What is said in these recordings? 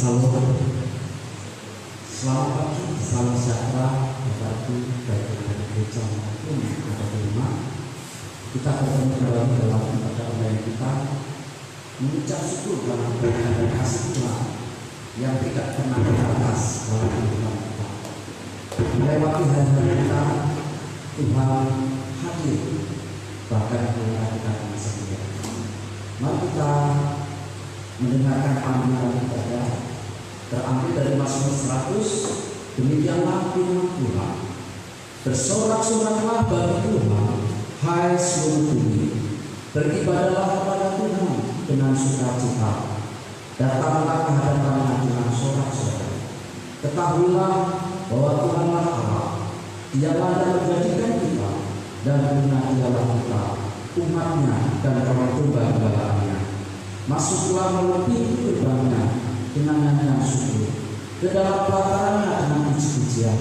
Salam, selamat pagi, salam sejahtera, Bapak Ibu, baik dari gereja maupun ada di rumah. Kita bertemu kembali dalam ibadah online kita, mengucap syukur dalam kebaikan dan kasih Tuhan yang tidak pernah terbatas dalam kehidupan kita. Melewati hari-hari kita, Tuhan hadir bahkan ketika kita sendiri. Mari kita mendengarkan panggilan ibadah terambil dari Mazmur 100. Demikianlah firman Tuhan. Bersorak-soraklah bagi Tuhan, hai seluruh bumi. Beribadahlah kepada Tuhan dengan sukacita. Datanglah ke hadapannya dengan sorak-sorai. Ketahuilah bahwa Tuhanlah Allah. Dialah yang menjadikan kita, dan dialah kita, umatnya dan kaum domba-dombanya. Masuklah melalui pintu gerbangnya dengan nyanyian syukur, ke dalam pelatarannya dengan puji-pujian.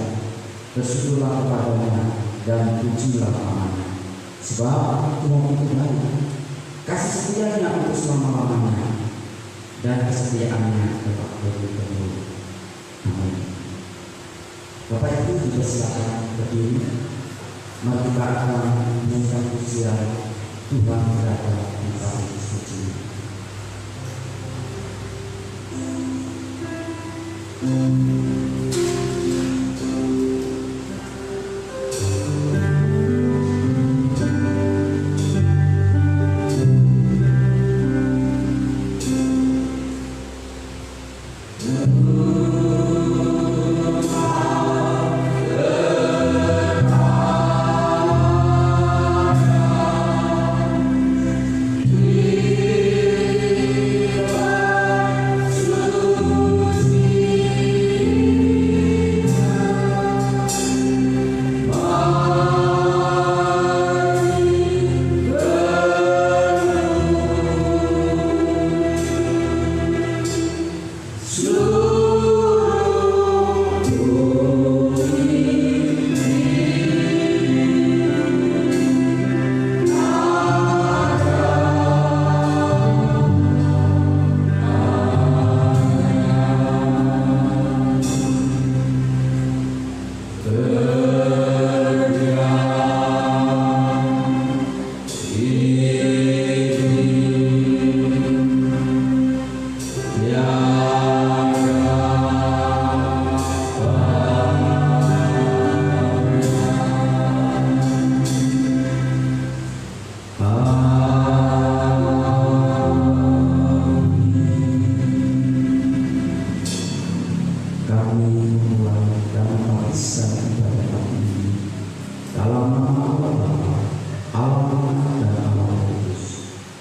Bersyukurlah kepadanya dan pujilah namanya. Sebab Tuhan itu baik, kasih setianya untuk selama-lamanya, dan kesetiaannya tetap berlalu. Amin. Bapak Ibu juga silakan berdiri. Mari kita akan menyanyikan pujian Tuhan berada di dalam suci.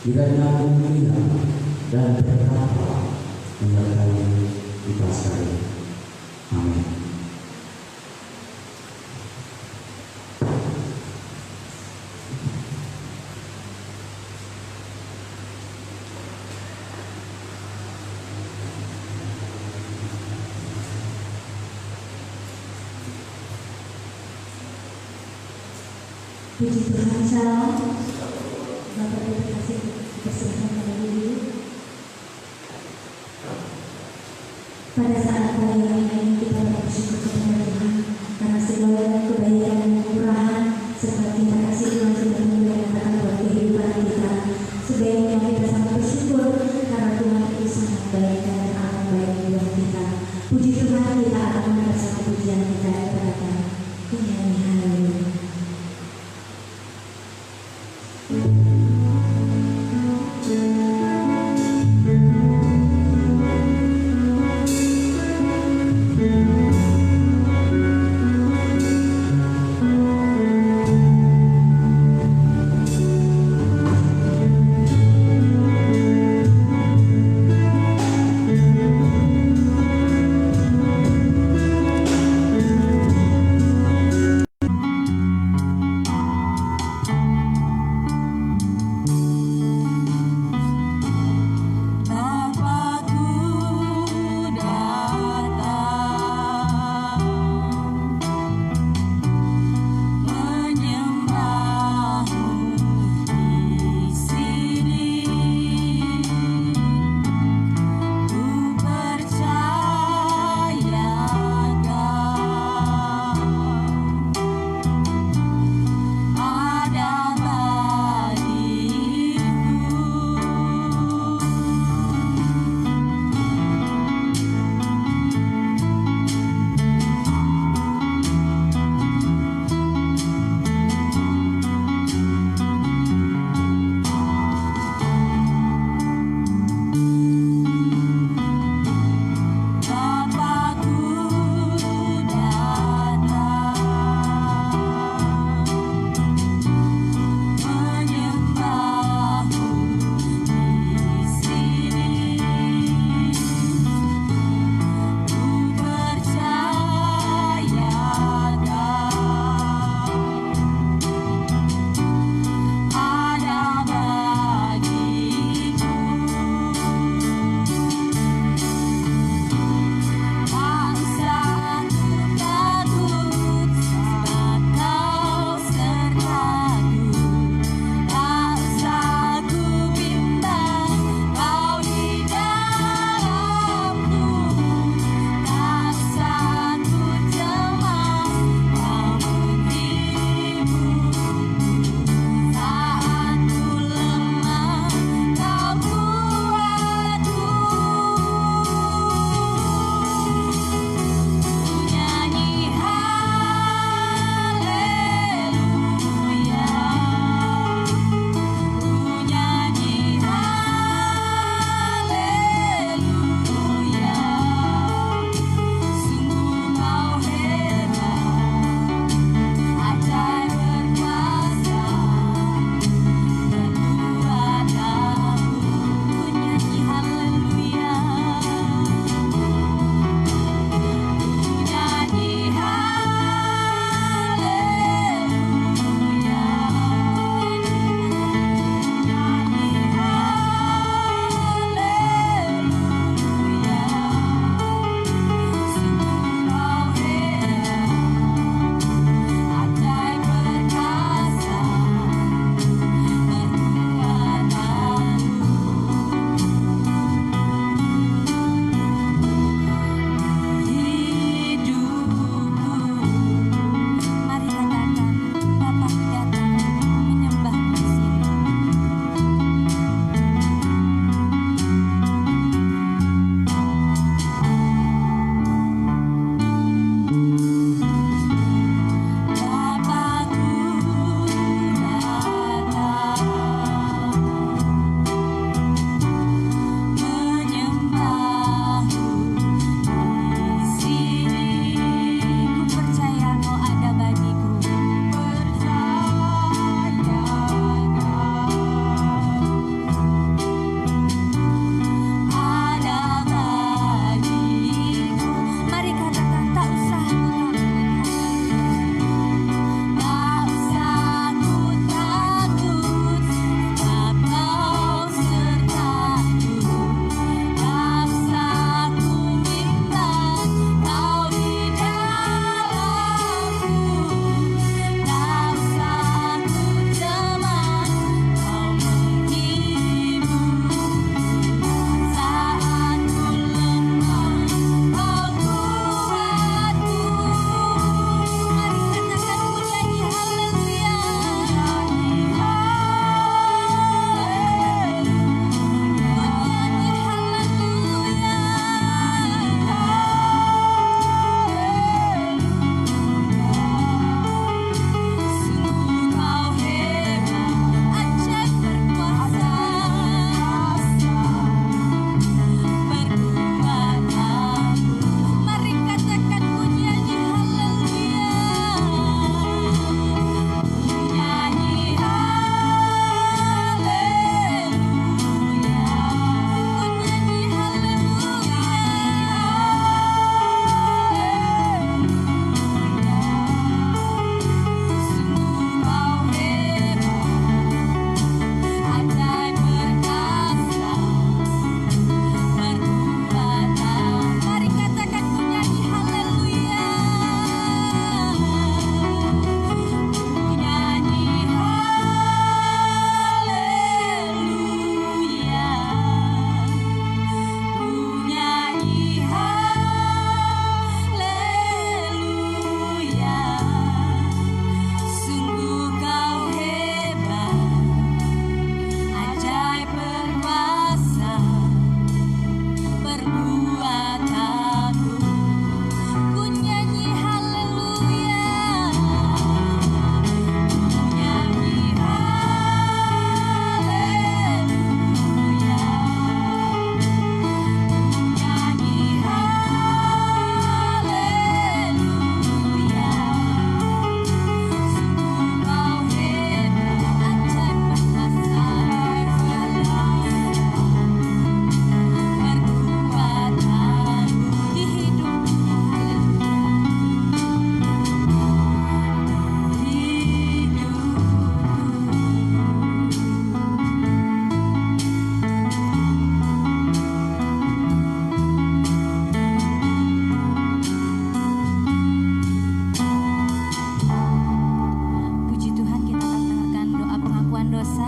Kiranya kemuliaan dan berkat menyertai kita sekalian. Amin. Puji Tuhan, salam. Bapak Ibu terkasih, persilakan pada diri. Pada saat pagi ini kita bersyukur kepada Tuhan karena segala kebaikan dan kemurahan serta cinta kasih Tuhan sudah menyertakan buat kehidupan kita. Sebaiknya kita sangat bersyukur karena Tuhan itu sangat baik dan amat baik buat kita. Puji Tuhan, kita akan bersama pujian kita kepada penyanyi haleluya.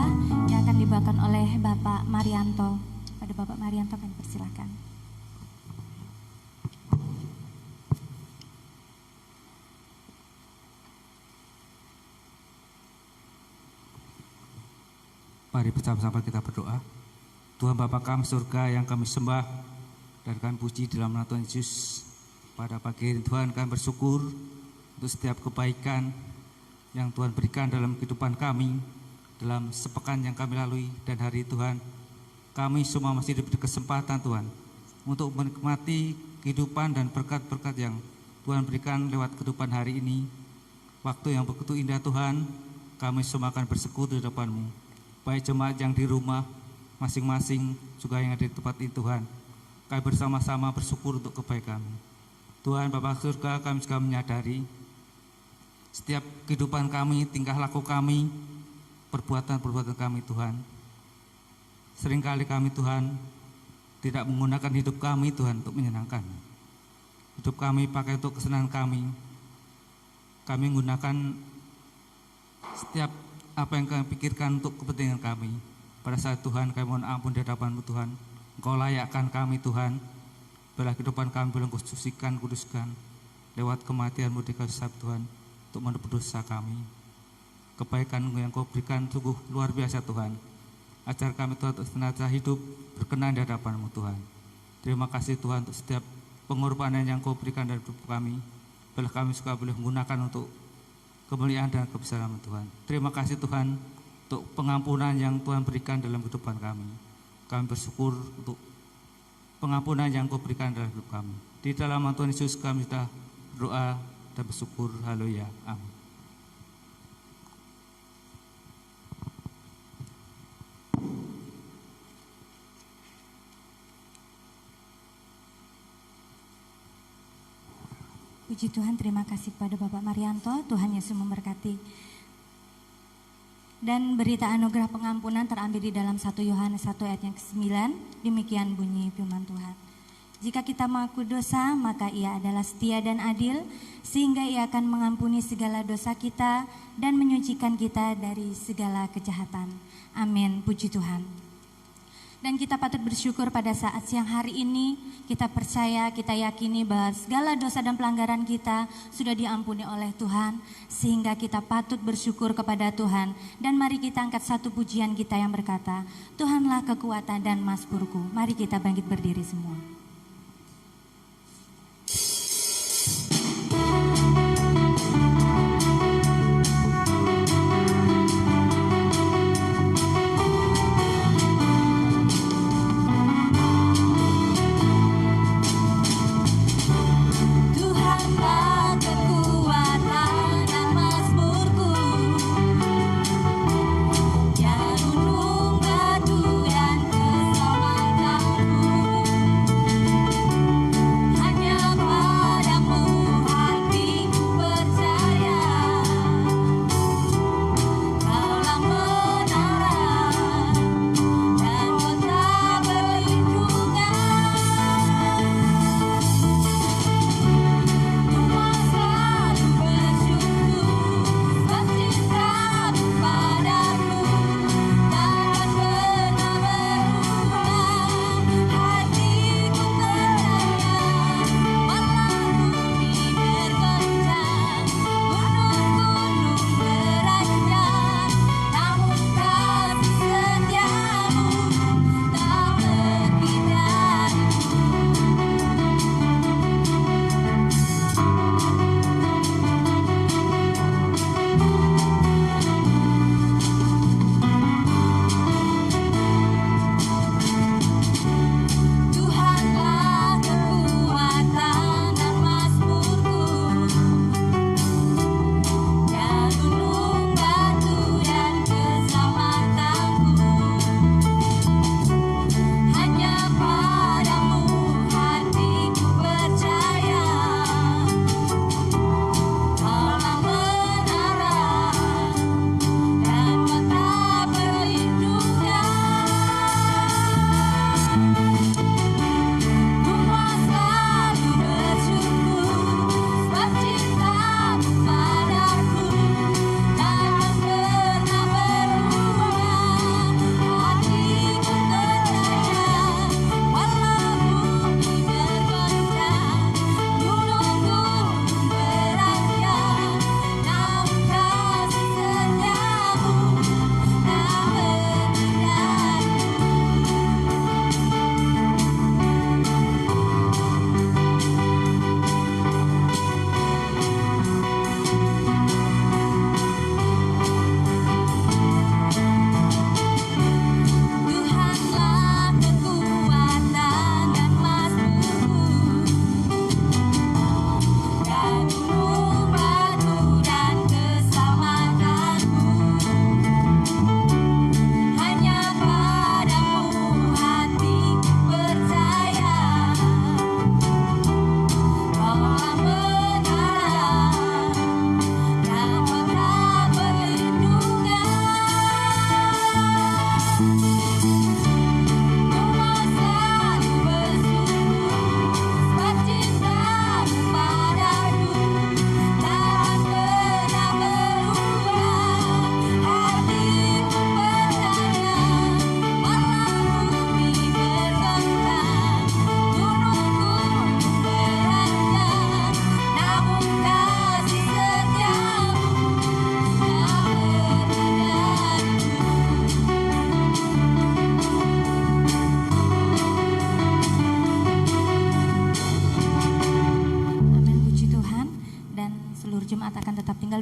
doa yang akan dibawakan oleh Bapak Marianto. Pada Bapak Marianto kami persilakan. Mari bersama-sama kita berdoa. Tuhan Bapa kami surga yang kami sembah dan kami puji dalam nama Tuhan Yesus. Pada pagi ini Tuhan kami bersyukur untuk setiap kebaikan yang Tuhan berikan dalam kehidupan kami, dalam sepekan yang kami lalui, dan hari Tuhan kami semua masih diberi kesempatan Tuhan untuk menikmati kehidupan dan berkat-berkat yang Tuhan berikan lewat kehidupan hari ini. Waktu yang begitu indah Tuhan, kami semua akan bersyukur di depan-Mu. Baik jemaat yang di rumah masing-masing juga yang ada di tempat ini Tuhan, kami bersama-sama bersyukur untuk kebaikan. Tuhan Bapa surga, kami juga menyadari setiap kehidupan kami, tingkah laku kami, perbuatan-perbuatan kami Tuhan, seringkali kami Tuhan tidak menggunakan hidup kami Tuhan untuk menyenangkan. Hidup kami pakai untuk kesenangan kami. Kami menggunakan setiap apa yang kami pikirkan untuk kepentingan kami. Pada saat Tuhan kami mohon ampun di hadapan-Mu Tuhan. Engkau layakkan kami Tuhan, bila kehidupan kami boleh Engkau sucikan, kuduskan lewat kematian-Mu di kayu salib Tuhan, untuk menebus dosa kami. Kebaikan yang Engkau berikan sungguh luar biasa Tuhan. Ajar kami Tuhan untuk senantiasa hidup berkenan di hadapan-Mu Tuhan. Terima kasih Tuhan untuk setiap pengorbanan yang Engkau berikan dalam hidup kami, bila kami juga boleh menggunakan untuk kemuliaan dan kebesaran Tuhan. Terima kasih Tuhan untuk pengampunan yang Tuhan berikan dalam kehidupan kami. Kami bersyukur untuk pengampunan yang Kau berikan dalam hidup kami. Di dalam nama Tuhan Yesus kami sudah berdoa dan bersyukur. Haleluya. Amin. Puji Tuhan, terima kasih kepada Bapak Marianto. Tuhan Yesus memberkati. Dan berita anugerah pengampunan terambil di dalam 1 Yohanes 1 ayat yang ke-9. Demikian bunyi firman Tuhan. Jika kita mengaku dosa, maka Ia adalah setia dan adil, sehingga Ia akan mengampuni segala dosa kita dan menyucikan kita dari segala kejahatan. Amin. Puji Tuhan. Dan kita patut bersyukur pada saat siang hari ini, kita percaya, kita yakini bahwa segala dosa dan pelanggaran kita sudah diampuni oleh Tuhan, sehingga kita patut bersyukur kepada Tuhan. Dan mari kita angkat satu pujian kita yang berkata, Tuhanlah kekuatan dan mazmurku. Mari kita bangkit berdiri semua. Yang gunung batu dan kesamaan kalbu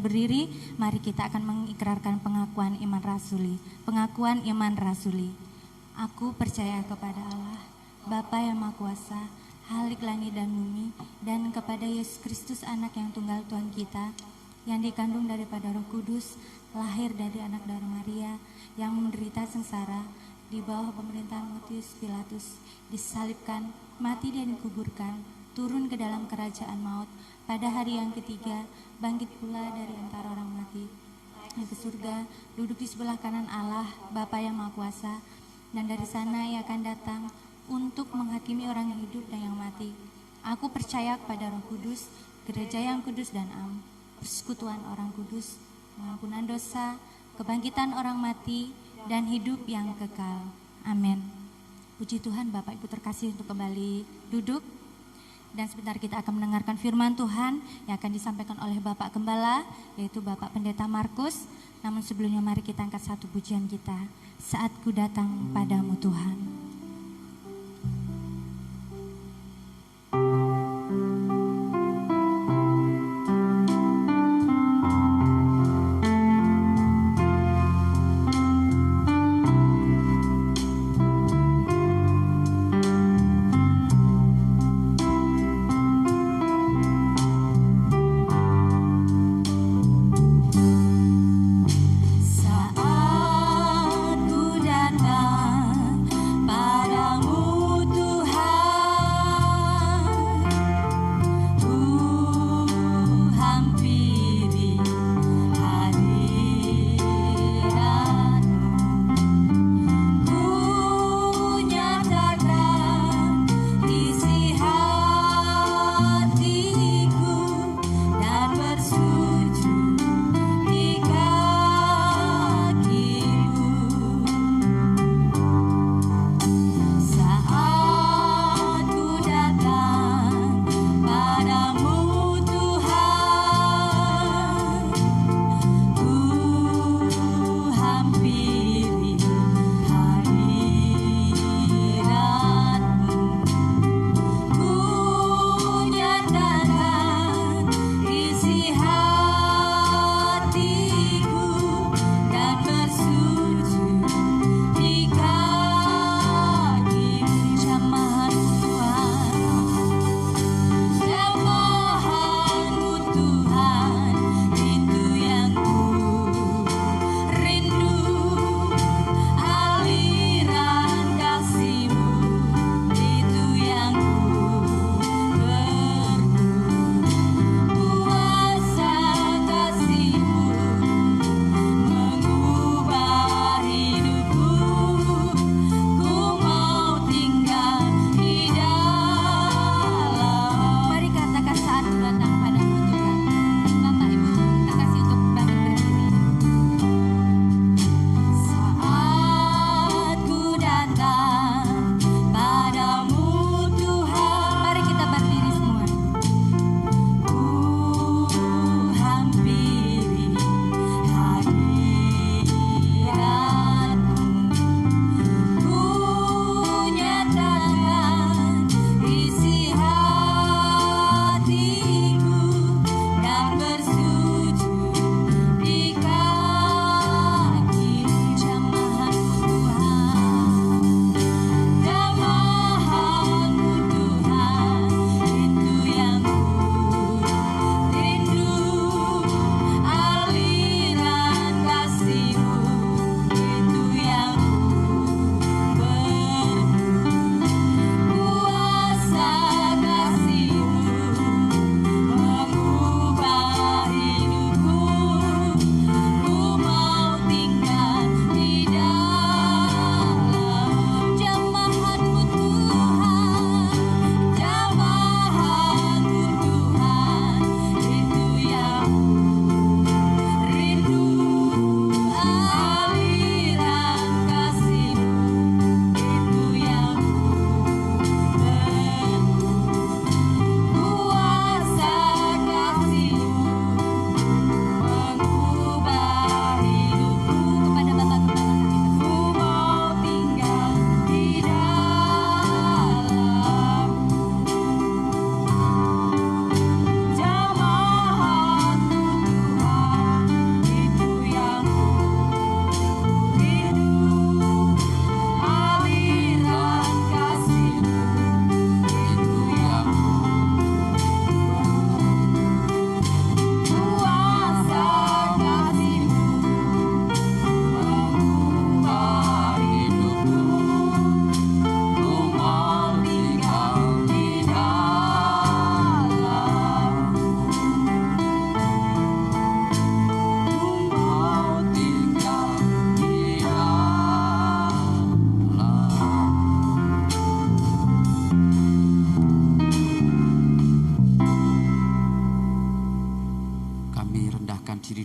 berdiri, mari kita akan mengikrarkan pengakuan iman rasuli. Pengakuan iman rasuli. Aku percaya kepada Allah, Bapa yang Maha Kuasa, Khalik langit dan bumi, dan kepada Yesus Kristus anak yang tunggal Tuhan kita, yang dikandung daripada Roh Kudus, lahir dari anak darah Maria, yang menderita sengsara di bawah pemerintahan Pontius Pilatus, disalibkan, mati dan dikuburkan, turun ke dalam kerajaan maut, pada hari yang ketiga bangkit pula dari antara orang mati, yang ke surga, duduk di sebelah kanan Allah Bapa yang Maha Kuasa, dan dari sana ia akan datang untuk menghakimi orang yang hidup dan yang mati. Aku percaya kepada Roh Kudus, gereja yang kudus dan am, persekutuan orang kudus, pengampunan dosa, kebangkitan orang mati, dan hidup yang kekal. Amin. Puji Tuhan. Bapak Ibu terkasih, untuk kembali duduk. Dan sebentar kita akan mendengarkan firman Tuhan yang akan disampaikan oleh Bapak Gembala, yaitu Bapak Pendeta Markus. Namun sebelumnya mari kita angkat satu pujian kita. Saat ku datang padamu Tuhan. Saat ku datang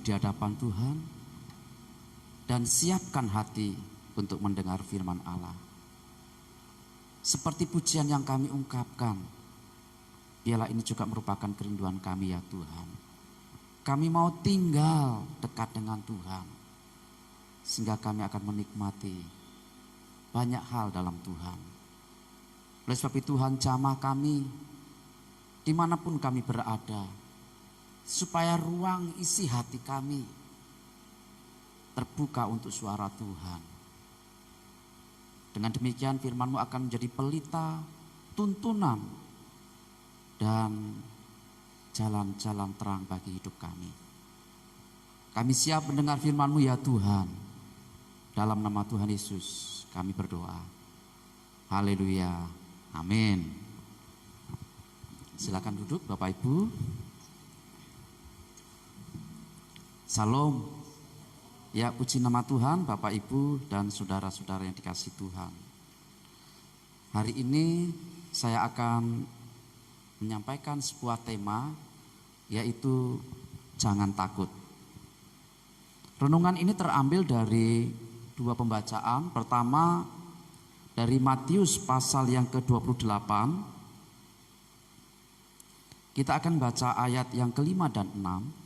di hadapan Tuhan dan siapkan hati untuk mendengar firman Allah. Seperti pujian yang kami ungkapkan, biarlah ini juga merupakan kerinduan kami ya Tuhan. Kami mau tinggal dekat dengan Tuhan, sehingga kami akan menikmati banyak hal dalam Tuhan. Oleh sebab itu Tuhan jamah kami dimanapun kami berada, supaya ruang isi hati kami terbuka untuk suara Tuhan. Dengan demikian firman-Mu akan menjadi pelita, tuntunan, dan jalan-jalan terang bagi hidup kami. Kami siap mendengar firman-Mu ya Tuhan. Dalam nama Tuhan Yesus kami berdoa. Haleluya. Amin. Silakan duduk Bapak Ibu. Salam. Ya, puji nama Tuhan Bapak Ibu dan saudara-saudara yang dikasihi Tuhan. Hari ini saya akan menyampaikan sebuah tema, yaitu jangan takut. Renungan ini terambil dari dua pembacaan. Pertama dari Matius pasal yang ke-28. Kita akan baca ayat yang ke-5 dan 6.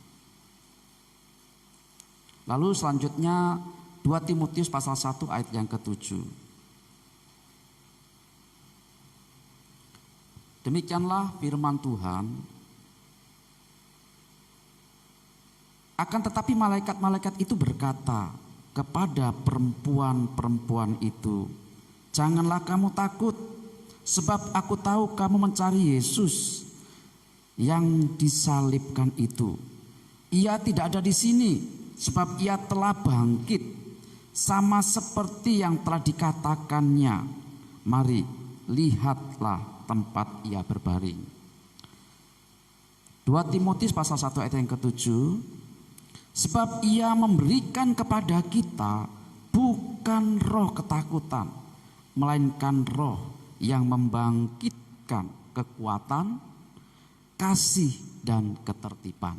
Lalu selanjutnya 2 Timotius pasal 1 ayat yang ke-7. Demikianlah firman Tuhan. Akan tetapi malaikat-malaikat itu berkata kepada perempuan-perempuan itu, janganlah kamu takut, sebab aku tahu kamu mencari Yesus yang disalibkan itu. Ia tidak ada di sini, sebab ia telah bangkit, sama seperti yang telah dikatakannya. Mari, lihatlah tempat ia berbaring. 2 Timotius pasal 1 ayat yang ke-7. Sebab ia memberikan kepada kita bukan roh ketakutan, melainkan roh yang membangkitkan kekuatan, kasih, dan ketertiban.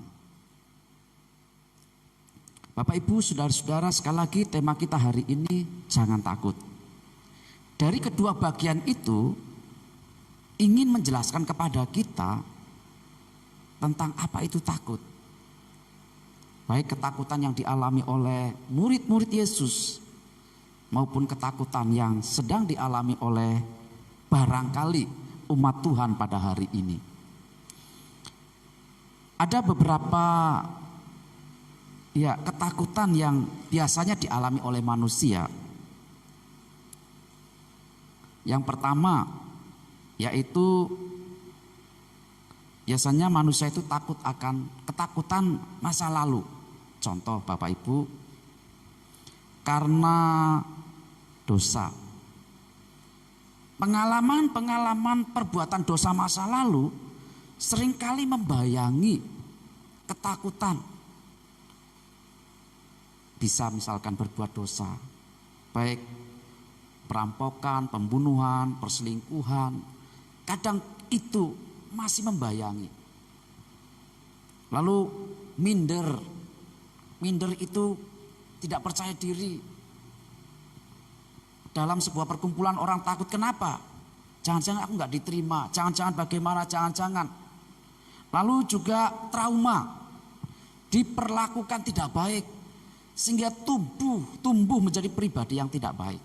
Bapak Ibu, saudara-saudara, sekali lagi tema kita hari ini jangan takut. Dari kedua bagian itu ingin menjelaskan kepada kita tentang apa itu takut. Baik ketakutan yang dialami oleh murid-murid Yesus maupun ketakutan yang sedang dialami oleh barangkali umat Tuhan pada hari ini. Ada beberapa ketakutan yang biasanya dialami oleh manusia. Yang pertama yaitu biasanya manusia itu takut akan ketakutan masa lalu. Contoh Bapak Ibu, karena dosa. Pengalaman perbuatan dosa masa lalu seringkali membayangi ketakutan. Bisa misalkan berbuat dosa, baik perampokan, pembunuhan, perselingkuhan, kadang itu masih membayangi. Lalu minder itu tidak percaya diri. Dalam sebuah perkumpulan orang takut, kenapa? Jangan-jangan aku nggak diterima, jangan-jangan bagaimana, jangan-jangan. Lalu juga trauma, diperlakukan tidak baik, sehingga tumbuh menjadi pribadi yang tidak baik.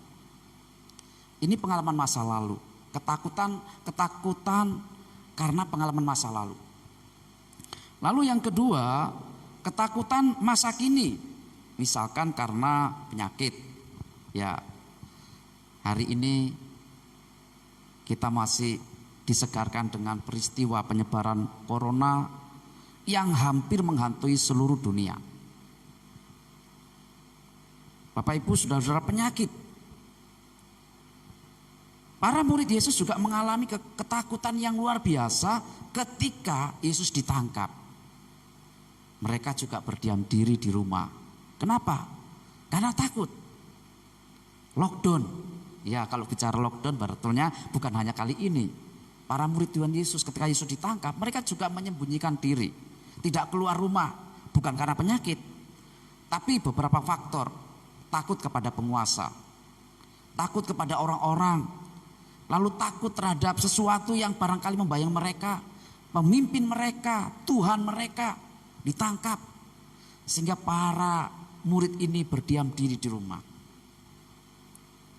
Ini pengalaman masa lalu, ketakutan karena pengalaman masa lalu. Lalu yang kedua, ketakutan masa kini, misalkan karena penyakit. Ya, hari ini kita masih disegarkan dengan peristiwa penyebaran corona yang hampir menghantui seluruh dunia. Bapak Ibu, saudara-saudara, penyakit. Para murid Yesus juga mengalami ketakutan yang luar biasa ketika Yesus ditangkap. Mereka juga berdiam diri di rumah. Kenapa? Karena takut. Lockdown. Ya, kalau bicara lockdown betulnya bukan hanya kali ini. Para murid Tuhan Yesus ketika Yesus ditangkap, mereka juga menyembunyikan diri. Tidak keluar rumah, bukan karena penyakit, Tapi beberapa faktor, takut kepada penguasa, takut kepada orang-orang, lalu takut terhadap sesuatu yang barangkali membayang mereka, pemimpin mereka, Tuhan mereka ditangkap. Sehingga para murid ini berdiam diri di rumah.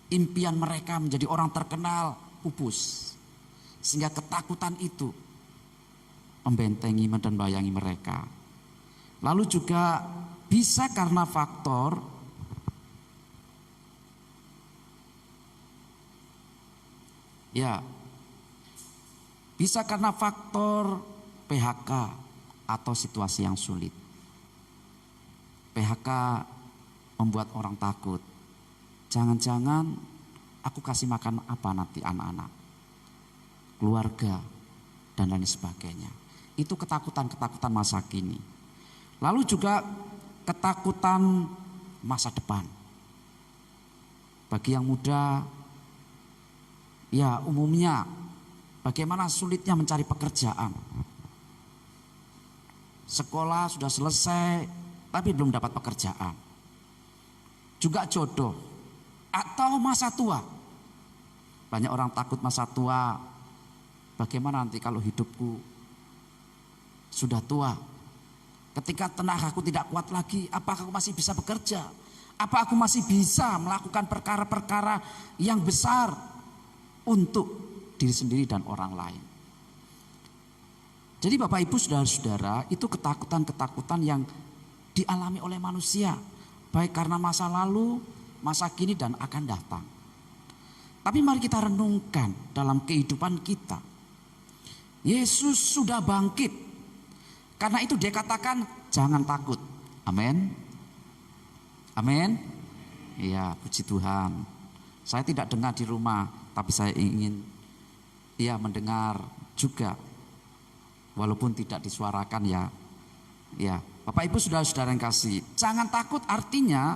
Impian mereka menjadi orang terkenal pupus. Sehingga ketakutan itu membentengi dan membayangi mereka. Lalu juga bisa karena faktor bisa karena faktor PHK atau situasi yang sulit. PHK membuat orang takut. Jangan-jangan aku kasih makan apa nanti anak-anak, keluarga, dan lain sebagainya. Itu ketakutan-ketakutan masa kini. Lalu juga ketakutan masa depan. Bagi yang muda, ya umumnya bagaimana sulitnya mencari pekerjaan. Sekolah sudah selesai, tapi belum dapat pekerjaan. Juga jodoh atau masa tua. Banyak orang takut masa tua. Bagaimana nanti kalau hidupku sudah tua? Ketika tenagaku tidak kuat lagi, apakah aku masih bisa bekerja? Apa aku masih bisa melakukan perkara-perkara yang besar untuk diri sendiri dan orang lain? Jadi Bapak Ibu saudara-saudara, itu ketakutan-ketakutan yang dialami oleh manusia, baik karena masa lalu, masa kini, dan akan datang. Tapi mari kita renungkan dalam kehidupan kita. Yesus sudah bangkit. Karena itu dia katakan jangan takut. Amin. Amin. Iya, puji Tuhan. Saya tidak dengar di rumah, tapi saya ingin mendengar juga. Walaupun tidak disuarakan ya. Bapak Ibu saudara-saudara yang kasih, jangan takut artinya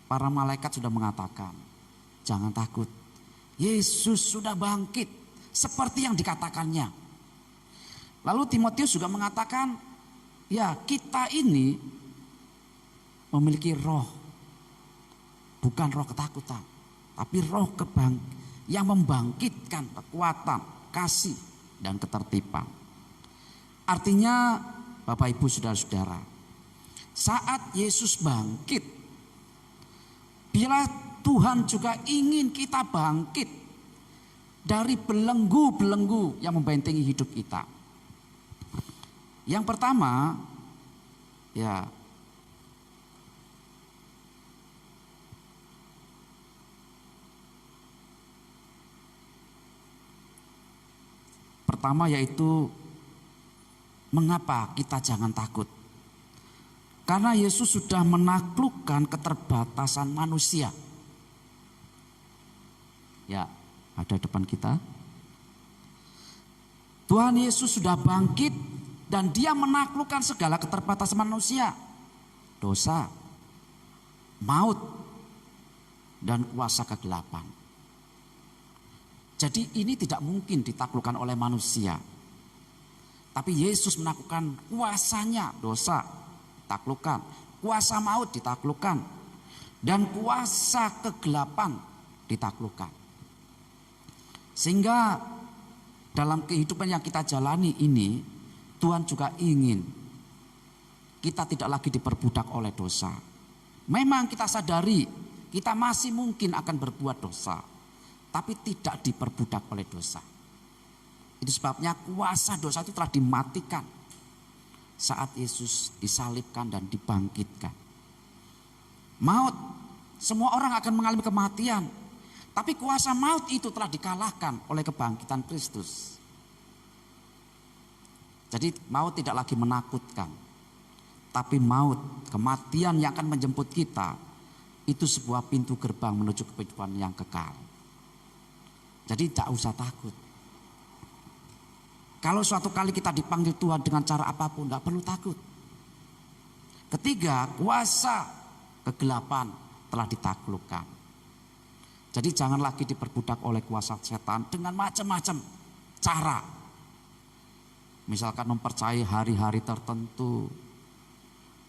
para malaikat sudah mengatakan jangan takut. Yesus sudah bangkit seperti yang dikatakannya. Lalu Timotius juga mengatakan kita ini memiliki roh, bukan roh ketakutan, tapi roh yang membangkitkan kekuatan, kasih, dan ketertiban. Artinya Bapak Ibu saudara-saudara, saat Yesus bangkit, bila Tuhan juga ingin kita bangkit dari belenggu-belenggu yang membentengi hidup kita. Yang pertama, yaitu mengapa kita jangan takut? Karena Yesus sudah menaklukkan keterbatasan manusia. Ada depan kita. Tuhan Yesus sudah bangkit dan dia menaklukkan segala keterbatasan manusia. Dosa, maut, dan kuasa kegelapan. Jadi ini tidak mungkin ditaklukkan oleh manusia. Tapi Yesus menaklukkan kuasanya, dosa ditaklukkan, kuasa maut ditaklukkan, dan kuasa kegelapan ditaklukkan. Sehingga dalam kehidupan yang kita jalani ini, Tuhan juga ingin kita tidak lagi diperbudak oleh dosa. Memang kita sadari kita masih mungkin akan berbuat dosa, tapi tidak diperbudak oleh dosa. Itu sebabnya kuasa dosa itu telah dimatikan saat Yesus disalibkan dan dibangkitkan. Maut, semua orang akan mengalami kematian, tapi kuasa maut itu telah dikalahkan oleh kebangkitan Kristus. Jadi maut tidak lagi menakutkan, tapi maut, kematian yang akan menjemput kita, itu sebuah pintu gerbang menuju kehidupan yang kekal. Jadi tak usah takut. Kalau suatu kali kita dipanggil Tuhan dengan cara apapun, tidak perlu takut. Ketiga, kuasa kegelapan telah ditaklukkan. Jadi jangan lagi diperbudak oleh kuasa setan dengan macam-macam cara. Misalkan mempercayai hari-hari tertentu,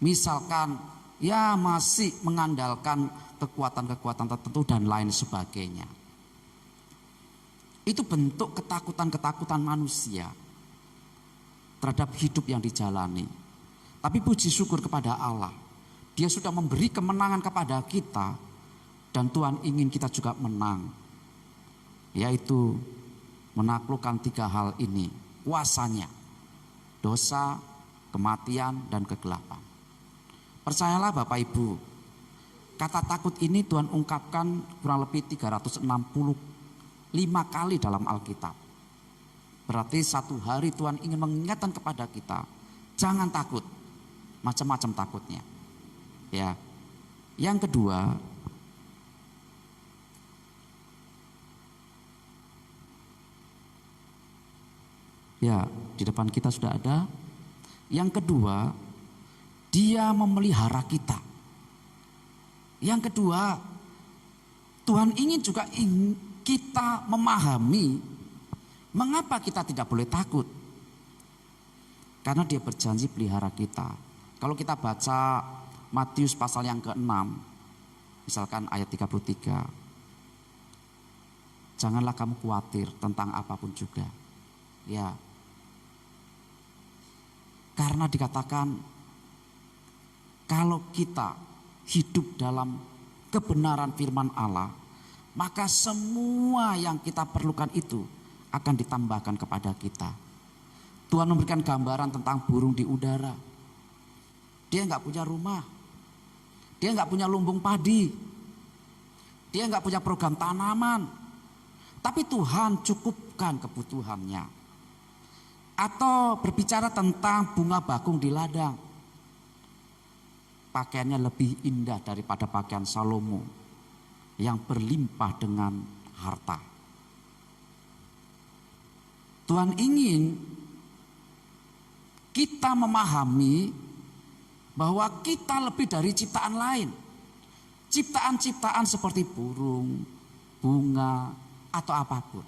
Misalkan ya masih mengandalkan kekuatan-kekuatan tertentu dan lain sebagainya. Itu bentuk ketakutan-ketakutan manusia terhadap hidup yang dijalani. Tapi puji syukur kepada Allah, Dia sudah memberi kemenangan kepada kita, dan Tuhan ingin kita juga menang, yaitu menaklukkan 3 hal ini, kuasanya, dosa, kematian, dan kegelapan. Percayalah Bapak Ibu, kata takut ini Tuhan ungkapkan kurang lebih 365 kali dalam Alkitab. Berarti satu hari Tuhan ingin mengingatkan kepada kita, jangan takut, macam-macam takutnya. Ya. Yang kedua, ya, di depan kita sudah ada. Yang kedua, Dia memelihara kita. Yang kedua, Tuhan ingin juga kita memahami mengapa kita tidak boleh takut. Karena Dia berjanji pelihara kita. Kalau kita baca Matius pasal yang ke-6, misalkan ayat 33. Janganlah kamu khawatir tentang apapun juga. Ya. Karena dikatakan kalau kita hidup dalam kebenaran firman Allah, maka semua yang kita perlukan itu akan ditambahkan kepada kita. Tuhan memberikan gambaran tentang burung di udara. Dia nggak punya rumah, dia nggak punya lumbung padi, dia nggak punya program tanaman, tapi Tuhan cukupkan kebutuhannya. Atau berbicara tentang bunga bakung di ladang, pakaiannya lebih indah daripada pakaian Salomo yang berlimpah dengan harta. Tuhan ingin kita memahami bahwa kita lebih dari ciptaan lain. Ciptaan-ciptaan seperti burung, bunga, atau apapun.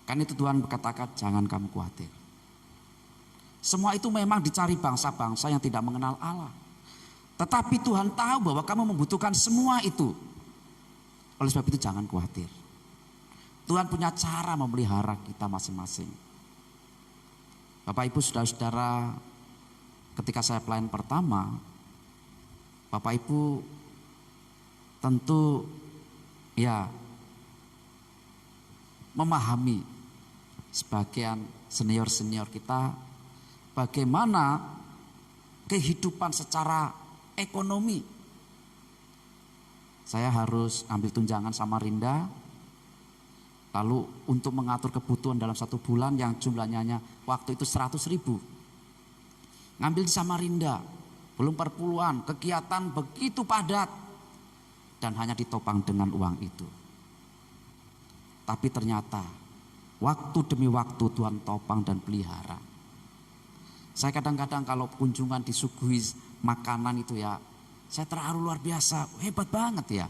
Kan itu Tuhan berkatakan, jangan kamu khawatir. Semua itu memang dicari bangsa-bangsa yang tidak mengenal Allah. Tetapi Tuhan tahu bahwa kamu membutuhkan semua itu. Oleh sebab itu jangan khawatir. Tuhan punya cara memelihara kita masing-masing. Bapak Ibu saudara-saudara, ketika saya pelayan pertama, Bapak Ibu tentu ya memahami sebagian senior-senior kita bagaimana kehidupan secara ekonomi. Saya harus ambil tunjangan Samarinda, lalu untuk mengatur kebutuhan dalam 1 bulan yang jumlahnya hanya waktu itu 100.000. Ngambil di Samarinda, belum perpuluhan, kegiatan begitu padat, dan hanya ditopang dengan uang itu. Tapi ternyata waktu demi waktu Tuhan topang dan pelihara. Saya kadang-kadang kalau kunjungan disuguhi makanan itu ya, saya terharu luar biasa, hebat banget ya.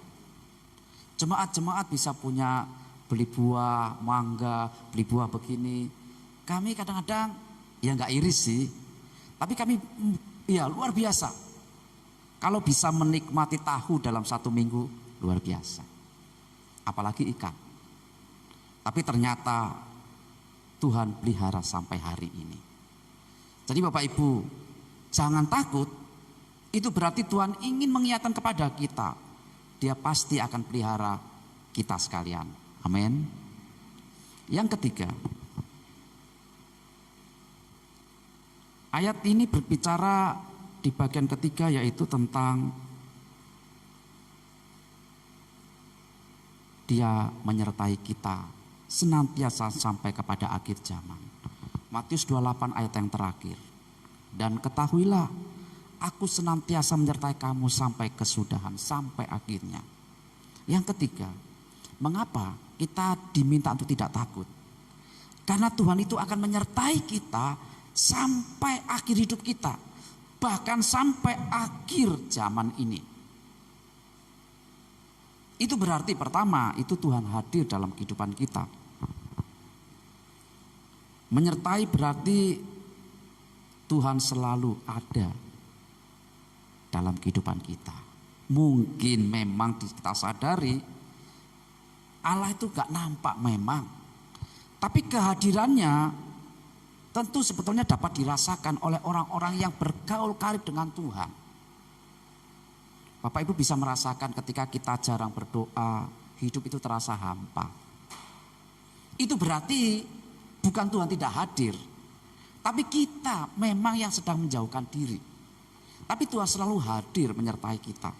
Jemaat-jemaat bisa punya beli buah, mangga, beli buah begini. Kami kadang-kadang ya nggak iris sih, tapi kami ya luar biasa. Kalau bisa menikmati tahu dalam 1 minggu, luar biasa. Apalagi ikan. Tapi ternyata Tuhan pelihara sampai hari ini. Jadi Bapak Ibu, jangan takut. Itu berarti Tuhan ingin mengingatkan kepada kita, Dia pasti akan pelihara kita sekalian. Amin. Yang ketiga, ayat ini berbicara di bagian ketiga, yaitu tentang Dia menyertai kita senantiasa sampai kepada akhir zaman. Matius 28 ayat yang terakhir. Dan ketahuilah, aku senantiasa menyertai kamu sampai kesudahan, sampai akhirnya. Yang ketiga, mengapa kita diminta untuk tidak takut? Karena Tuhan itu akan menyertai kita sampai akhir hidup kita, bahkan sampai akhir zaman ini. Itu berarti pertama, itu Tuhan hadir dalam kehidupan kita. Menyertai berarti Tuhan selalu ada dalam kehidupan kita. Mungkin memang kita sadari Allah itu gak nampak memang, tapi kehadirannya tentu sebetulnya dapat dirasakan oleh orang-orang yang bergaul karib dengan Tuhan. Bapak Ibu bisa merasakan ketika kita jarang berdoa, hidup itu terasa hampa. Itu berarti bukan Tuhan tidak hadir, tapi kita memang yang sedang menjauhkan diri. Tapi Tuhan selalu hadir menyertai kita.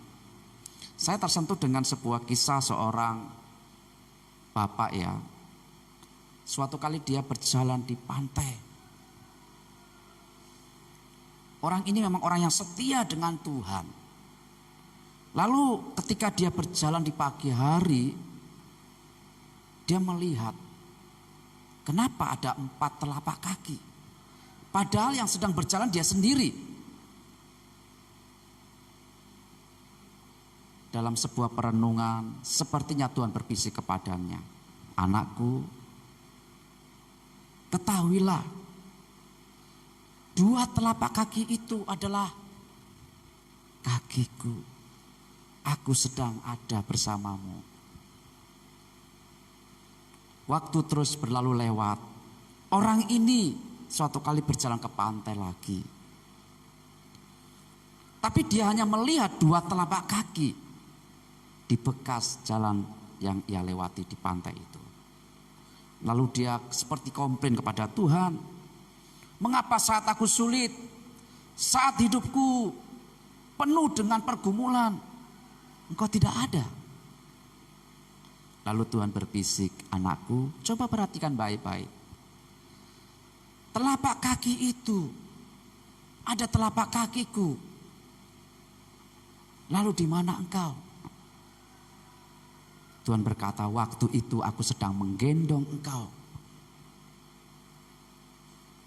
Saya tersentuh dengan sebuah kisah seorang bapak ya. Suatu kali dia berjalan di pantai. Orang ini memang orang yang setia dengan Tuhan. Lalu ketika dia berjalan di pagi hari, dia melihat kenapa ada 4 telapak kaki. Padahal yang sedang berjalan dia sendiri. Dalam sebuah perenungan, sepertinya Tuhan berbisik kepadanya, "Anakku, ketahuilah, 2 telapak kaki itu adalah kakiku. Aku sedang ada bersamamu." Waktu terus berlalu lewat. Orang ini suatu kali berjalan ke pantai lagi. Tapi dia hanya melihat 2 telapak kaki di bekas jalan yang ia lewati di pantai itu. Lalu dia seperti komplain kepada Tuhan, "Mengapa saat aku sulit, saat hidupku penuh dengan pergumulan, Engkau tidak ada?" Lalu Tuhan berbisik, "Anakku, coba perhatikan baik-baik. Telapak kaki itu, ada telapak kakiku. Lalu di mana engkau?" Tuhan berkata, "Waktu itu aku sedang menggendong engkau.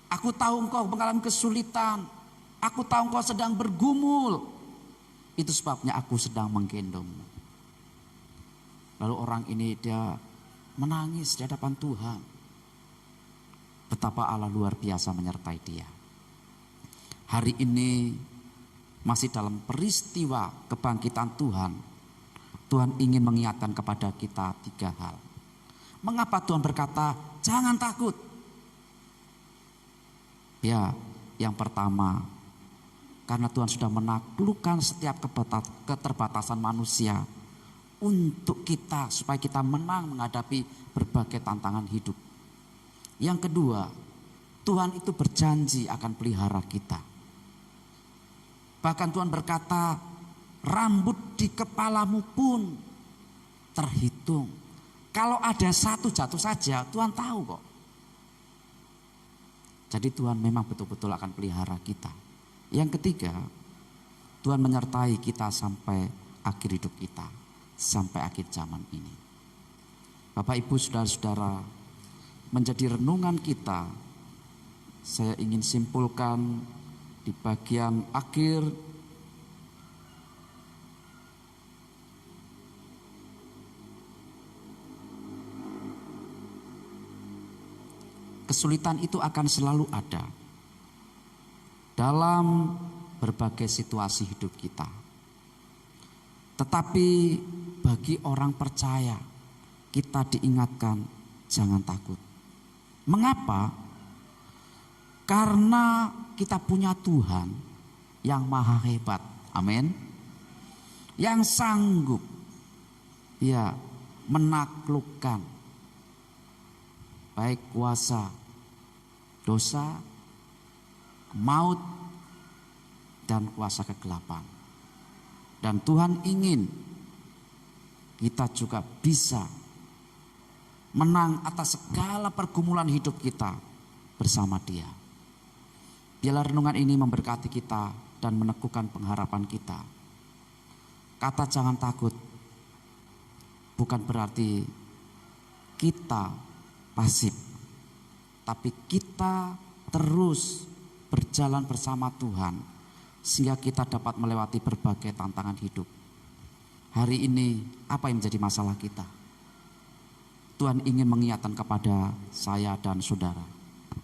Aku tahu engkau mengalami kesulitan. Aku tahu engkau sedang bergumul. Itu sebabnya aku sedang menggendongmu." Lalu orang ini dia menangis di hadapan Tuhan. Betapa Allah luar biasa menyertai dia. Hari ini masih dalam peristiwa kebangkitan Tuhan. Tuhan ingin mengingatkan kepada kita 3 hal. Mengapa Tuhan berkata, "Jangan takut"? Ya, yang pertama, karena Tuhan sudah menaklukkan setiap keterbatasan manusia untuk kita, supaya kita menang menghadapi berbagai tantangan hidup. Yang kedua, Tuhan itu berjanji akan pelihara kita. Bahkan Tuhan berkata, "Rambut di kepalamu pun terhitung. Kalau ada 1 jatuh saja, Tuhan tahu kok." Jadi Tuhan memang betul-betul akan pelihara kita. Yang ketiga, Tuhan menyertai kita sampai akhir hidup kita, sampai akhir zaman ini. Bapak Ibu saudara-saudara, menjadi renungan kita, saya ingin simpulkan di bagian akhir. Kesulitan itu akan selalu ada dalam berbagai situasi hidup kita. Tetapi bagi orang percaya, kita diingatkan jangan takut. Mengapa? Karena kita punya Tuhan yang maha hebat. Amin. Yang sanggup ya menaklukkan baik kuasa dosa, maut, dan kuasa kegelapan. Dan Tuhan ingin kita juga bisa menang atas segala pergumulan hidup kita bersama Dia. Biarlah renungan ini memberkati kita dan meneguhkan pengharapan kita. Kata jangan takut bukan berarti kita pasif, tapi kita terus berjalan bersama Tuhan sehingga kita dapat melewati berbagai tantangan hidup. Hari ini apa yang menjadi masalah kita? Tuhan ingin mengingatkan kepada saya dan saudara,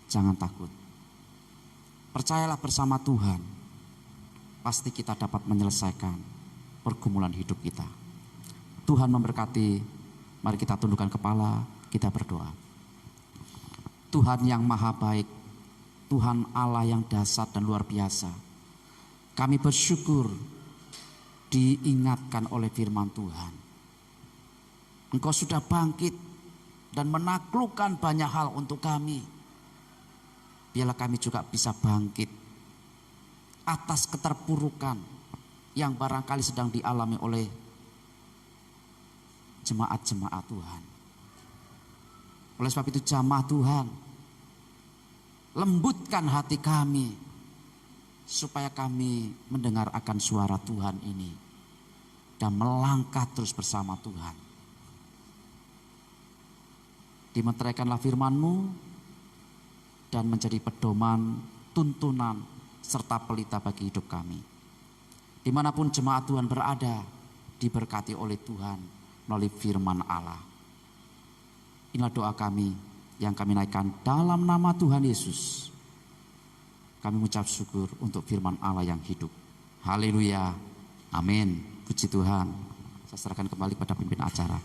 jangan takut. Percayalah bersama Tuhan. pasti kita dapat menyelesaikan pergumulan hidup kita. Tuhan memberkati. Mari kita tundukkan kepala, kita berdoa. Tuhan yang maha baik, Tuhan Allah yang dahsyat dan luar biasa, kami bersyukur diingatkan oleh firman Tuhan. Engkau sudah bangkit dan menaklukkan banyak hal untuk kami. Biarlah kami juga bisa bangkit atas keterpurukan yang barangkali sedang dialami oleh jemaat-jemaat Tuhan. Oleh sebab itu jamaah Tuhan, lembutkan hati kami supaya kami mendengar akan suara Tuhan ini dan melangkah terus bersama Tuhan. Dimeteraikanlah firman-Mu dan menjadi pedoman, tuntunan, serta pelita bagi hidup kami. Dimanapun jemaat Tuhan berada, diberkati oleh Tuhan melalui firman Allah. Inilah doa kami yang kami naikkan dalam nama Tuhan Yesus. Kami mengucap syukur untuk firman Allah yang hidup. Haleluya. Amin. Puji Tuhan. Saya serahkan kembali pada pimpin acara.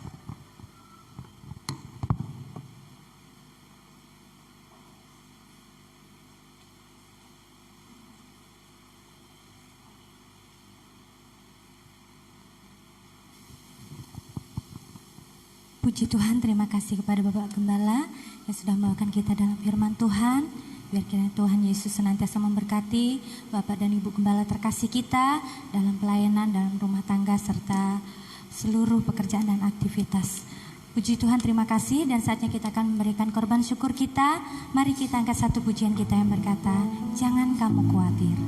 Puji Tuhan, terima kasih kepada Bapak Gembala yang sudah membawakan kita dalam firman Tuhan. Biar kiranya Tuhan Yesus senantiasa memberkati Bapak dan Ibu Gembala terkasih kita dalam pelayanan, dalam rumah tangga, serta seluruh pekerjaan dan aktivitas. Puji Tuhan, terima kasih, dan saatnya kita akan memberikan korban syukur kita. Mari kita angkat satu pujian kita yang berkata, jangan kamu khawatir.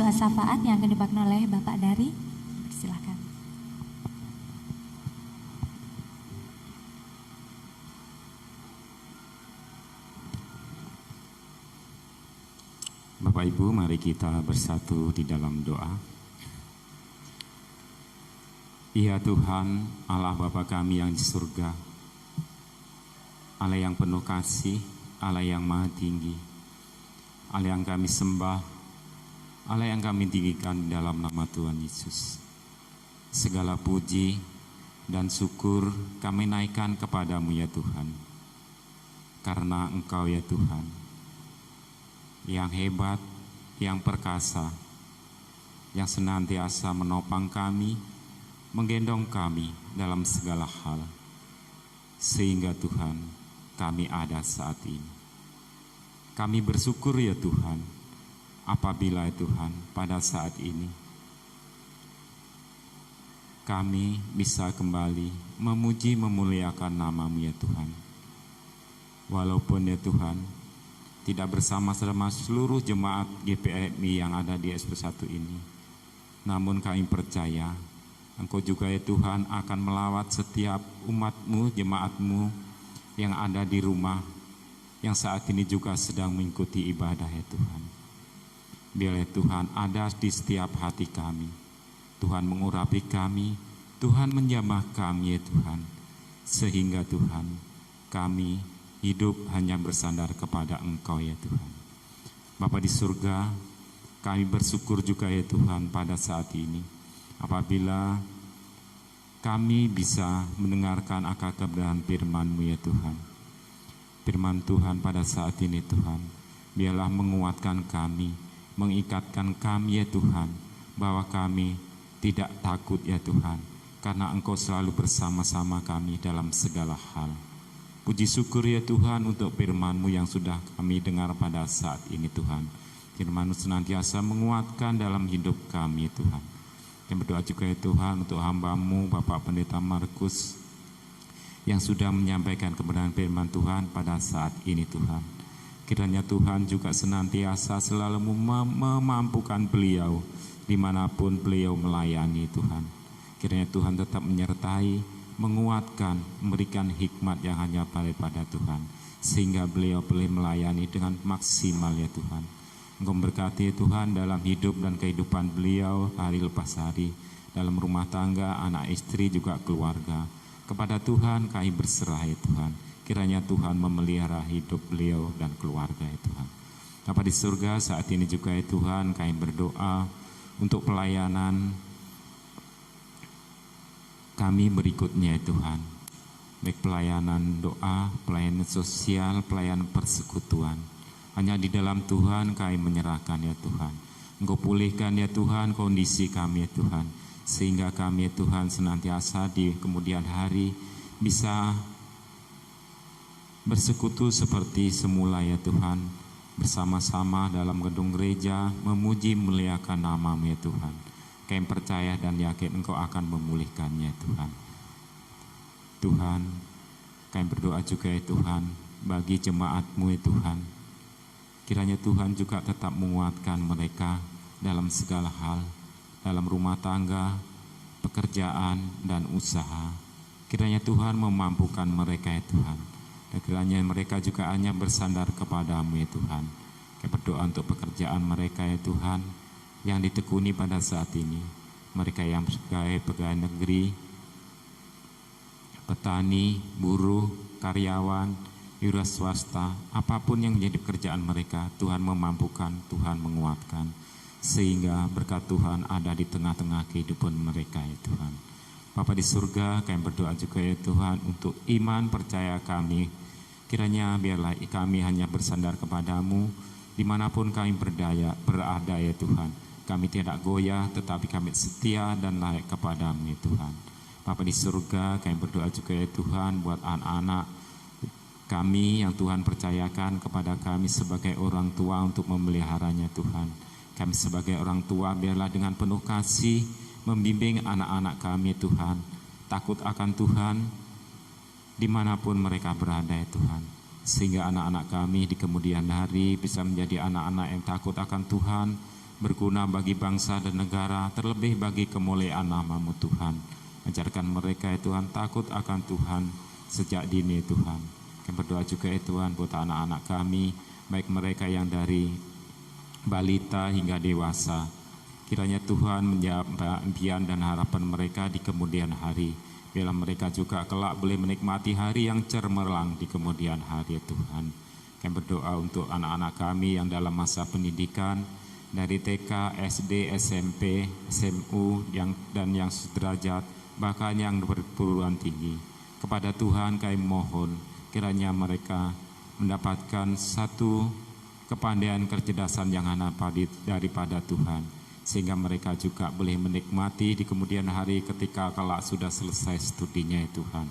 Syafaat yang akan dibawakan oleh Bapak Dari. Silakan. Bapak Ibu, mari kita bersatu di dalam doa. Ya Tuhan, Allah Bapa kami yang di surga, Allah yang penuh kasih, Allah yang maha tinggi, Allah yang kami sembah, Allah yang kami tinggikan dalam nama Tuhan Yesus. Segala puji dan syukur kami naikkan kepadamu ya Tuhan. Karena Engkau ya Tuhan, yang hebat, yang perkasa, yang senantiasa menopang kami, menggendong kami dalam segala hal. Sehingga Tuhan, kami ada saat ini. Kami bersyukur ya Tuhan, apabila Tuhan pada saat ini kami bisa kembali memuji memuliakan nama-Mu ya Tuhan. Walaupun ya Tuhan tidak bersama-sama seluruh jemaat GPMI yang ada di SP1 ini, namun kami percaya Engkau juga ya Tuhan akan melawat setiap umat-Mu, jemaat-Mu yang ada di rumah, yang saat ini juga sedang mengikuti ibadah ya Tuhan. Biarlah Tuhan ada di setiap hati kami. Tuhan mengurapi kami, Tuhan menjamah kami ya Tuhan. Sehingga Tuhan kami hidup hanya bersandar kepada Engkau ya Tuhan. Bapa di surga, kami bersyukur juga ya Tuhan pada saat ini. Apabila kami bisa mendengarkan akan kebenaran firman-Mu ya Tuhan. Firman Tuhan pada saat ini Tuhan, biarlah menguatkan kami, mengikatkan kami ya Tuhan, bahwa kami tidak takut ya Tuhan, karena Engkau selalu bersama-sama kami dalam segala hal. Puji syukur ya Tuhan untuk firman-Mu yang sudah kami dengar pada saat ini Tuhan. Firman-Mu senantiasa menguatkan dalam hidup kami Tuhan. Yang berdoa juga ya Tuhan untuk hamba-Mu Bapak Pendeta Markus yang sudah menyampaikan kebenaran firman Tuhan pada saat ini Tuhan. Kiranya Tuhan juga senantiasa selalu memampukan beliau dimanapun beliau melayani Tuhan. Kiranya Tuhan tetap menyertai, menguatkan, memberikan hikmat yang hanya daripada Tuhan, sehingga beliau boleh melayani dengan maksimal ya Tuhan. Engkau memberkati Tuhan dalam hidup dan kehidupan beliau hari lepas hari, dalam rumah tangga, anak istri juga keluarga. Kepada Tuhan kami berserah ya Tuhan. Kiranya Tuhan memelihara hidup beliau dan keluarga ya Tuhan. Bapa di surga, saat ini juga ya Tuhan kami berdoa untuk pelayanan kami berikutnya ya Tuhan. Baik pelayanan doa, pelayanan sosial, pelayanan persekutuan. Hanya di dalam Tuhan kami menyerahkan ya Tuhan. Engkau pulihkan ya Tuhan kondisi kami ya Tuhan. Sehingga kami ya Tuhan senantiasa di kemudian hari bisa bersekutu seperti semula ya Tuhan. Bersama-sama dalam gedung gereja memuji memuliakan nama-Mu ya Tuhan. Kami percaya dan yakin Engkau akan memulihkannya Tuhan. Tuhan, kami berdoa juga ya Tuhan bagi jemaat-Mu ya Tuhan. Kiranya Tuhan juga tetap menguatkan mereka dalam segala hal, dalam rumah tangga, pekerjaan, dan usaha. Kiranya Tuhan memampukan mereka ya Tuhan. Dan kiranya mereka juga hanya bersandar kepada-Mu ya Tuhan. Kami berdoa untuk pekerjaan mereka ya Tuhan, yang ditekuni pada saat ini. Mereka yang sebagai pegawai negeri, petani, buruh, karyawan, wira swasta, apapun yang menjadi pekerjaan mereka, Tuhan memampukan, Tuhan menguatkan, sehingga berkat Tuhan ada di tengah-tengah kehidupan mereka ya Tuhan. Bapa di surga, kami berdoa juga ya Tuhan untuk iman percaya kami. Kiranya biarlah kami hanya bersandar kepada-Mu dimanapun kami berada ya Tuhan. Kami tidak goyah, tetapi kami setia dan layak kepada-Mu ya Tuhan. Bapa di surga, kami berdoa juga ya Tuhan buat anak-anak kami yang Tuhan percayakan kepada kami sebagai orang tua untuk memeliharanya Tuhan. Kami sebagai orang tua biarlah dengan penuh kasih membimbing anak-anak kami Tuhan. Takut akan Tuhan dimanapun mereka berada ya Tuhan. Sehingga anak-anak kami di kemudian hari bisa menjadi anak-anak yang takut akan Tuhan, berguna bagi bangsa dan negara, terlebih bagi kemuliaan nama-Mu Tuhan. Ajarkan mereka ya Tuhan takut akan Tuhan sejak dini ya Tuhan. Kami berdoa juga ya Tuhan buat anak-anak kami, baik mereka yang dari balita hingga dewasa. Kiranya Tuhan menjawab impian dan harapan mereka di kemudian hari. Biarlah mereka juga kelak boleh menikmati hari yang cemerlang di kemudian hari ya Tuhan. Kami berdoa untuk anak-anak kami yang dalam masa pendidikan dari TK, SD, SMP, SMU dan yang sederajat, bahkan yang perguruan tinggi. Kepada Tuhan kami mohon kiranya mereka mendapatkan satu kepandaian kecerdasan yang hanya daripada Tuhan, sehingga mereka juga boleh menikmati di kemudian hari ketika kelak sudah selesai studinya ya Tuhan.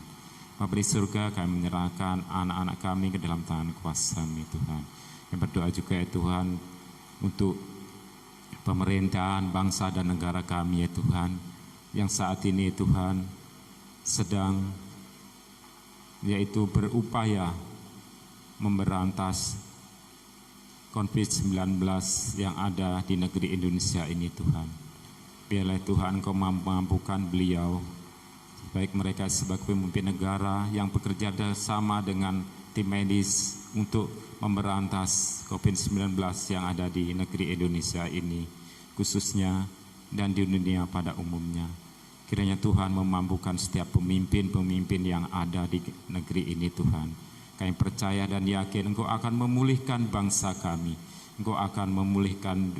Bapa di surga, kami menyerahkan anak-anak kami ke dalam tangan kuasa-Mu Tuhan. Yang berdoa juga ya Tuhan untuk pemerintahan bangsa dan negara kami ya Tuhan, yang saat ini Tuhan sedang yaitu berupaya memberantas COVID-19 yang ada di negeri Indonesia ini Tuhan. Biarlah Tuhan Engkau mampukan beliau, baik mereka sebagai pemimpin negara yang bekerja bersama dengan tim medis untuk memberantas COVID-19 yang ada di negeri Indonesia ini khususnya dan di dunia pada umumnya. Kiranya Tuhan memampukan setiap pemimpin-pemimpin yang ada di negeri ini Tuhan. Kami percaya dan yakin Engkau akan memulihkan bangsa kami, Engkau akan memulihkan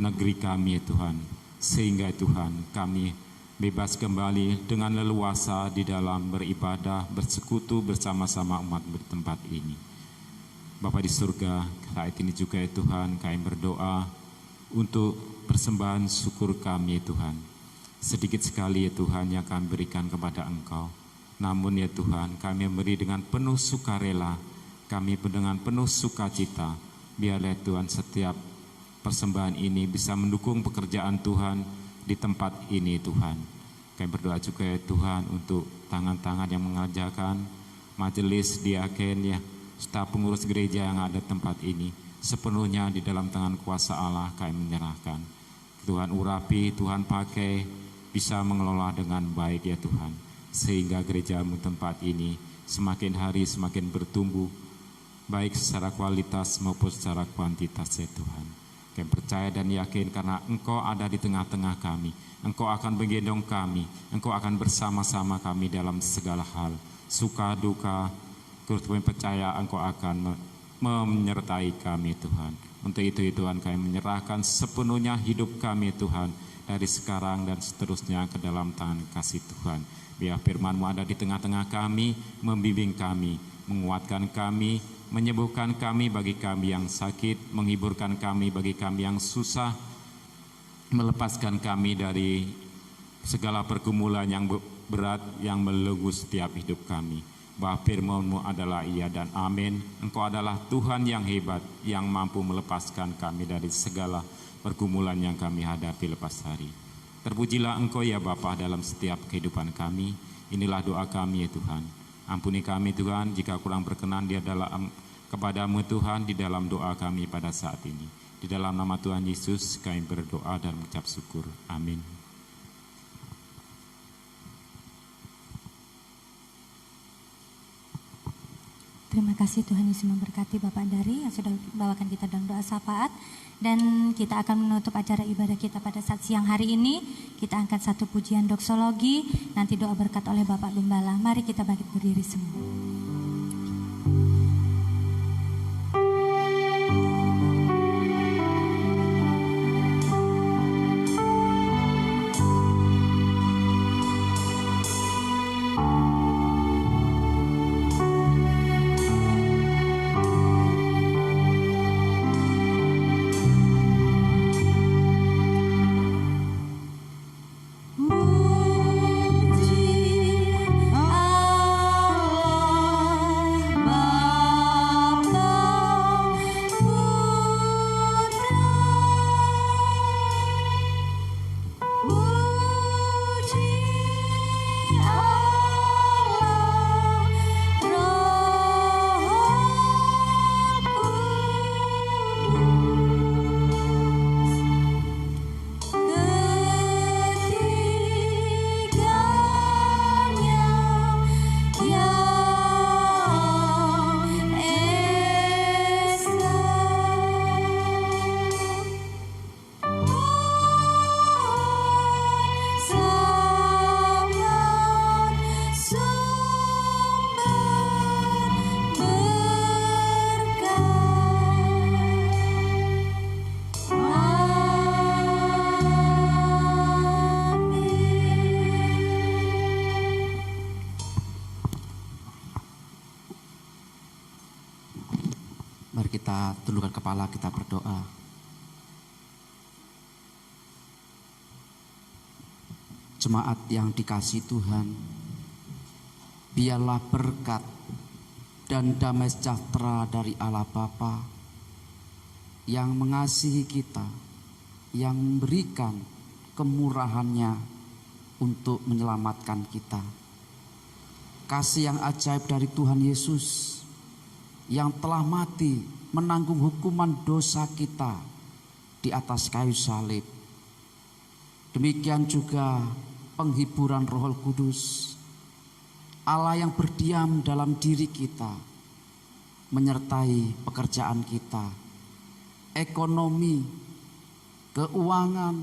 negeri kami Tuhan, sehingga Tuhan kami bebas kembali dengan leluasa di dalam beribadah, bersekutu bersama-sama umat di tempat ini. Bapa di surga, saat ini juga ya Tuhan, kami berdoa untuk persembahan syukur kami ya Tuhan. Sedikit sekali ya Tuhan yang kami berikan kepada Engkau. Namun ya Tuhan, kami memberi dengan penuh sukarela, kami dengan penuh sukacita. Biarlah Tuhan setiap persembahan ini bisa mendukung pekerjaan Tuhan di tempat ini Tuhan. Kami berdoa juga ya Tuhan untuk tangan-tangan yang mengerjakan majelis diaken ya, staf pengurus gereja yang ada di tempat ini, sepenuhnya di dalam tangan kuasa Allah kami menyerahkan. Tuhan urapi, Tuhan pakai, bisa mengelola dengan baik ya Tuhan, sehingga gerejamu tempat ini semakin hari semakin bertumbuh, baik secara kualitas maupun secara kuantitas ya Tuhan. Kami percaya dan yakin karena Engkau ada di tengah-tengah kami, Engkau akan menggendong kami, Engkau akan bersama-sama kami dalam segala hal, suka duka. Kami percaya Engkau akan menyertai kami Tuhan. Untuk itu Tuhan, kami menyerahkan sepenuhnya hidup kami Tuhan, dari sekarang dan seterusnya ke dalam tangan kasih Tuhan. Biar firman-Mu ada di tengah-tengah kami, membimbing kami, menguatkan kami, menyembuhkan kami bagi kami yang sakit, menghiburkan kami bagi kami yang susah, melepaskan kami dari segala pergumulan yang berat yang melenggu setiap hidup kami. Bahwa firman-Mu adalah iya dan amin. Engkau adalah Tuhan yang hebat, yang mampu melepaskan kami dari segala pergumulan yang kami hadapi lepas hari. Terpujilah Engkau ya Bapa dalam setiap kehidupan kami. Inilah doa kami ya Tuhan. Ampuni kami Tuhan jika kurang berkenan di dalam kepada-Mu Tuhan di dalam doa kami pada saat ini. Di dalam nama Tuhan Yesus kami berdoa dan mengucap syukur. Amin. Terima kasih Tuhan Yesus memberkati Bapak Dari yang sudah membawakan kita dalam doa syafaat. Dan kita akan menutup acara ibadah kita pada saat siang hari ini. Kita angkat satu pujian doksologi, nanti doa berkat oleh Bapak Gembala. Mari kita bangkit berdiri semua. Mari kita tundukkan kepala, kita berdoa. Jemaat yang dikasihi Tuhan, biarlah berkat dan damai sejahtera dari Allah Bapa yang mengasihi kita, yang memberikan kemurahan-Nya untuk menyelamatkan kita. Kasih yang ajaib dari Tuhan Yesus yang telah mati menanggung hukuman dosa kita di atas kayu salib, Demikian juga penghiburan Roh Kudus, Allah yang berdiam dalam diri kita, menyertai pekerjaan kita, ekonomi, keuangan,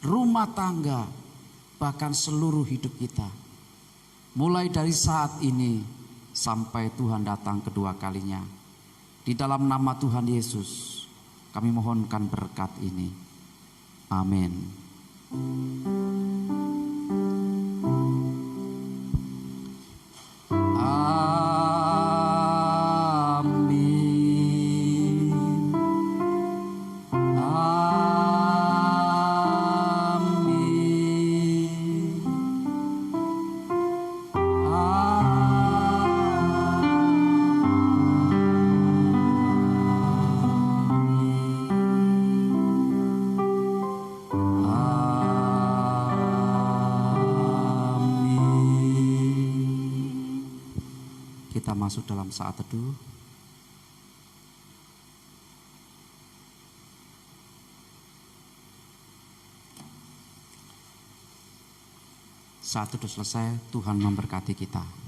rumah tangga, bahkan seluruh hidup kita. Mulai dari saat ini sampai Tuhan datang kedua kalinya. Di dalam nama Tuhan Yesus kami mohonkan berkat ini. Amin. Kita masuk dalam saat teduh. Saat teduh selesai, Tuhan memberkati kita.